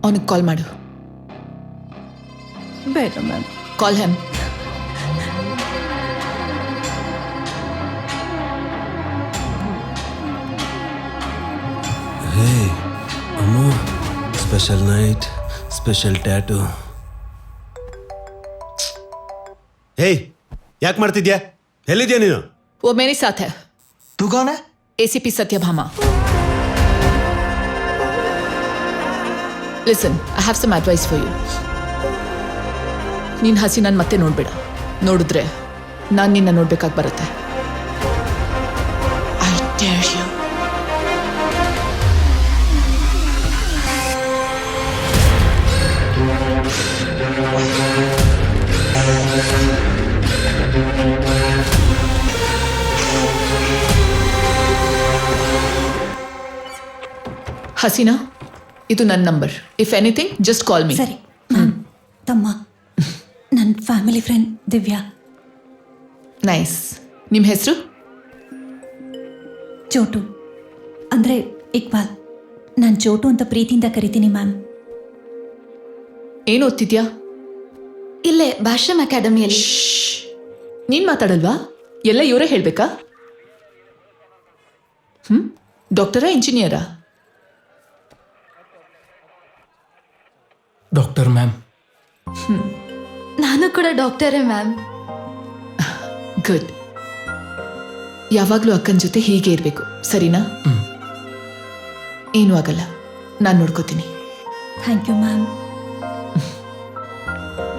ಅವನಿಗೆ ಕಾಲ್ ಮಾಡು. ಬೇಡ ಮ್ಯಾಮ್. ಕಾಲ್ ಹೆಮ್. ಹೇ ಅಮ್ಮು, ಸ್ಪೆಷಲ್ ನೈಟ್, ಸ್ಪೆಷಲ್ ಟ್ಯಾಟೂ. ಹೇಯ್, ಯಾಕೆ ಮಾಡ್ತಿದ್ಯಾ? ಎಲ್ಲಿದ್ಯಾ ನೀನು? वो मेरे साथ है. तू कौन है? ACP Satyabhama. Listen, I have some advice for you. ನೀನು ಹಸಿನನ್ನು ಮತ್ತೆ ನೋಡ್ಬೇಡ. ನೋಡಿದ್ರೆ ನಾನು ನಿನ್ನ ನೋಡ್ಬೇಕಾಗಿ ಬರುತ್ತೆ. I dare you. ಹಸೀನಾ, ಇದು ನನ್ನ number. If anything just call me. ಸರಿ ಮ್ಯಾಮ್. ತಮ್ಮ ನನ್ನ ಫ್ಯಾಮಿಲಿ ಫ್ರೆಂಡ್ ದಿವ್ಯಾ. ನೈಸ್. ನಿಮ್ಮ ಹೆಸರು? ಚೋಟು ಅಂದರೆ ಇಕ್ಬಾಲ್. ನಾನು ಚೋಟು ಅಂತ ಪ್ರೀತಿಯಿಂದ ಕರಿತೀನಿ ಮ್ಯಾಮ್. ಏನು ಓದ್ತಿದ್ಯಾ? ಇಲ್ಲೇ ಭಾಷ್ಯಂ ಅಕಾಡೆಮಿಯಲ್ಲಿ. ನೀನು ಮಾತಾಡಲ್ವಾ? ಎಲ್ಲ ಇವರೇ ಹೇಳಬೇಕಾ? ಡಾಕ್ಟರಾ, ಇಂಜಿನಿಯರಾ? Doctor ma'am. ನಾನು ಕೂಡ ಡಾಕ್ಟರೇ ಮ್ಯಾಮ್. ಗುಡ್. ಯಾವಾಗಲೂ ಅಕ್ಕನ ಜೊತೆ ಹೀಗೆ ಇರಬೇಕು, ಸರಿನಾ? ಏನೂ ಆಗಲ್ಲ, ನಾನು ನೋಡ್ಕೋತೀನಿ. Thank you ma'am.